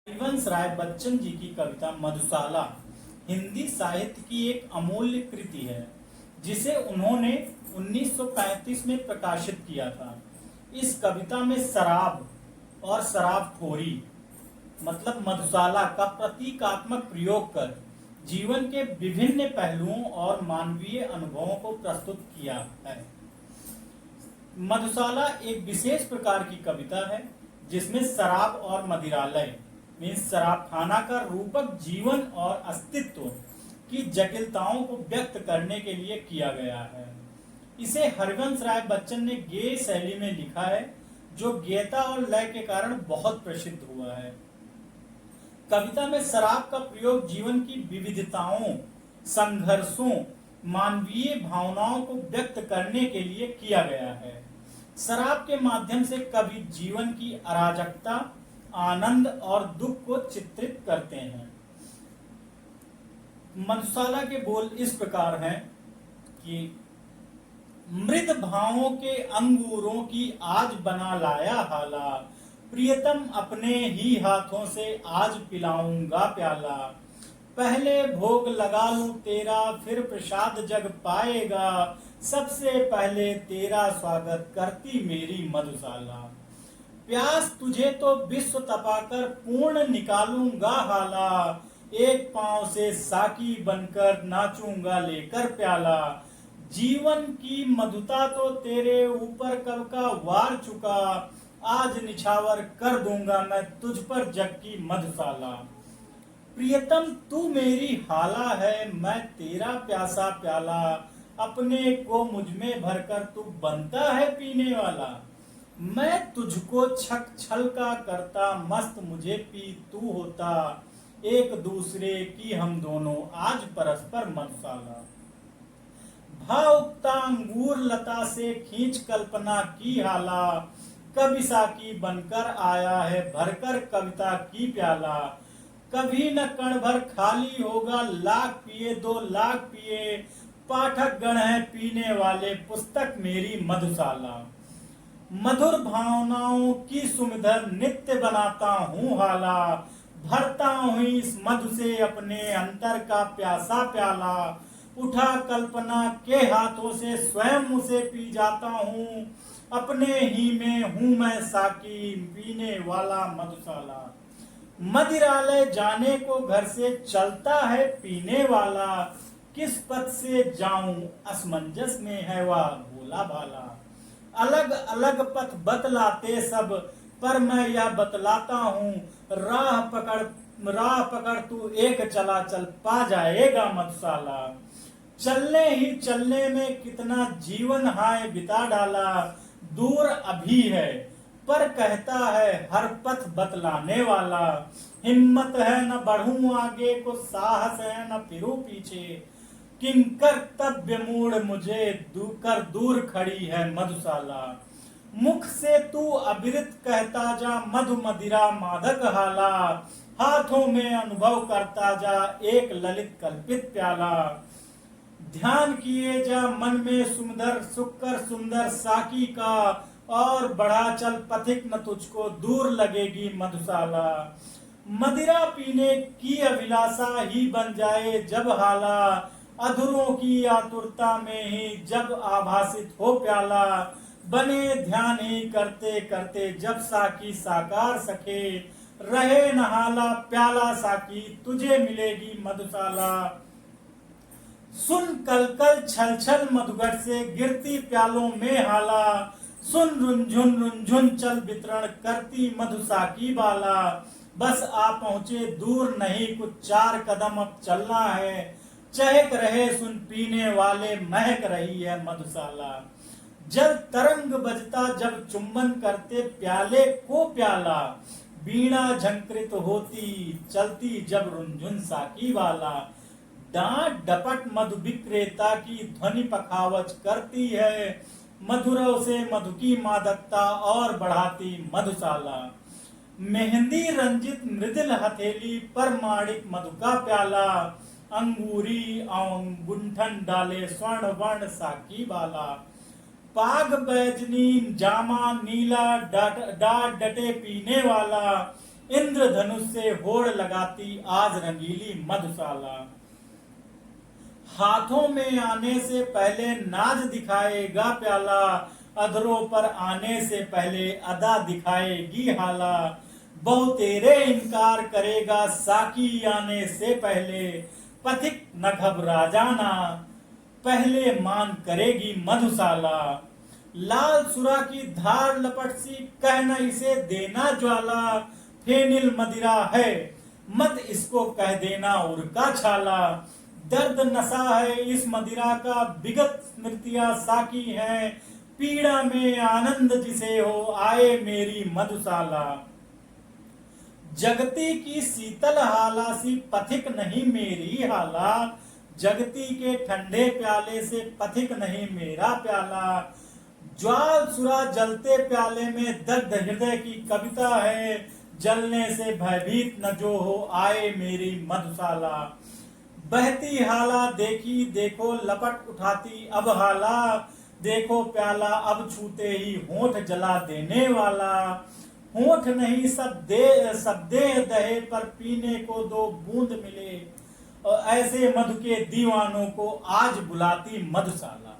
हरिवंश राय बच्चन जी की कविता मधुशाला हिंदी साहित्य की एक अमूल्य कृति है जिसे उन्होंने 1935 में प्रकाशित किया था। इस कविता में शराब और शराबखोरी मतलब मधुशाला का प्रतीकात्मक प्रयोग कर जीवन के विभिन्न पहलुओं और मानवीय अनुभवों को प्रस्तुत किया है। मधुशाला एक विशेष प्रकार की कविता है जिसमें शराब और मदिरालय मीन्स शराब खाना का रूपक जीवन और अस्तित्व की जटिलताओं को व्यक्त करने के लिए किया गया है। इसे हरिवंश राय बच्चन ने गेय शैली में लिखा है जो गेयता और लय के कारण बहुत प्रसिद्ध हुआ है। कविता में शराब का प्रयोग जीवन की विविधताओं, संघर्षों, मानवीय भावनाओं को व्यक्त करने के लिए किया गया है। शराब के माध्यम से कवि जीवन की अराजकता, आनंद और दुख को चित्रित करते हैं। मधुशाला के बोल इस प्रकार हैं कि मृद भावों के अंगूरों की आज बना लाया हाला, प्रियतम अपने ही हाथों से आज पिलाऊंगा प्याला। पहले भोग लगा लूं तेरा फिर प्रसाद जग पाएगा, सबसे पहले तेरा स्वागत करती मेरी मधुशाला। प्यास तुझे तो विश्व तपाकर पूर्ण निकालूंगा हाला, एक पांव से साकी बनकर नाचूंगा लेकर प्याला। जीवन की मधुता तो तेरे ऊपर कब का वार चुका, आज निछावर कर दूंगा मैं तुझ पर जग की मधुशाला। प्रियतम तू मेरी हाला है मैं तेरा प्यासा प्याला, अपने को मुझ में भरकर तू बनता है पीने वाला। मैं तुझको छक छल का करता मस्त मुझे पी तू होता, एक दूसरे की हम दोनों आज परस्पर मधुशाला। भावुकता अंगूर लता से खींच कल्पना की हाला, कभी साकी बनकर आया है भरकर कविता की प्याला। कभी न कण भर खाली होगा लाख पिए 2 लाख पिए, पाठक गण है पीने वाले पुस्तक मेरी मधुशाला। मधुर भावनाओं की सुमिधर नित्य बनाता हूँ हाला, भरता हूँ इस मधु से अपने अंतर का प्यासा प्याला। उठा कल्पना के हाथों से स्वयं उसे पी जाता हूँ, अपने ही में हूँ मैं साकी पीने वाला मधुशाला। मदिरालय जाने को घर से चलता है पीने वाला, किस पथ से जाऊं असमंजस में है वह भोला भाला। अलग अलग पथ बतलाते सब पर मैं यह बतलाता हूँ, राह पकड़ तू एक चला चल पा जाएगा मधुशाला। चलने ही चलने में कितना जीवन हाय बिता डाला, दूर अभी है पर कहता है हर पथ बतलाने वाला। हिम्मत है न बढ़ूं आगे को साहस है न फिरूं पीछे, किंकर तव्य मूड मुझे दूर खड़ी है मधुशाला। मुख से तू अविरत कहता जा मधु मदिरा मादक हाला, हाथों में अनुभव करता जा एक ललित कल्पित प्याला। ध्यान किए जा मन में सुंदर सुकर सुंदर साकी का, और बढ़ा चल पथिक न तुझको दूर लगेगी मधुशाला। मदिरा पीने की अभिलाषा ही बन जाए जब हाला, अधरों की आतुरता में ही जब आभासित हो प्याला। बने ध्यान ही करते करते जब साकी साकार सके, रहे नहाला प्याला साकी तुझे मिलेगी मधुशाला। सुन कल कल छल छल मधुघट से गिरती प्यालों में हाला, सुन रुंझुन चल वितरण करती मधुसाकी बाला। बस आ पहुंचे दूर नहीं कुछ 4 कदम अब चलना है, चहक रहे सुन पीने वाले महक रही है मधुशाला। जल तरंग बजता जब चुंबन करते प्याले को प्याला, बीणा झंकृत होती चलती जब रुंझुन साकी वाला। डांट डपट मधु विक्रेता की ध्वनि पखावच करती है, मधुरव से मधु की मादकता और बढ़ाती मधुशाला। मेहंदी रंजित मृदुल हथेली पर माणिक मधु का प्याला, अंगूरी गुंठन डाले स्वर्ण वर्ण साकी बाला। पाग बैजनी जामा नीला डाट डटे पीने वाला, इंद्रधनुष से होड़ लगाती आज रंगीली मधुशाला। हाथों में आने से पहले नाज दिखाएगा प्याला, अधरों पर आने से पहले अदा दिखाएगी हाला। बहु तेरे इनकार करेगा साकी आने से पहले, पथिक न घबरा जाना पहले मान करेगी मधुशाला। लाल सुरा की धार लपट सी कहना इसे देना ज्वाला, फेनिल मदिरा है मत इसको कह देना उर्का छाला। दर्द नशा है इस मदिरा का विगत स्मृतियां साकी है, पीड़ा में आनंद जिसे हो आए मेरी मधुशाला। जगती की शीतल हाला सी पथिक नहीं मेरी हाला, जगती के ठंडे प्याले से पथिक नहीं मेरा प्याला। ज्वाल सुरा जलते प्याले में दग्ध हृदय की कविता है, जलने से भयभीत न जो हो आए मेरी मधुशाला। बहती हाला देखी देखो लपट उठाती अब हाला, देखो प्याला अब छूते ही होंठ जला देने वाला। होंठ नहीं सब देह दहे पर पीने को दो बूंद मिले, और ऐसे मधु के दीवानों को आज बुलाती मधुशाला।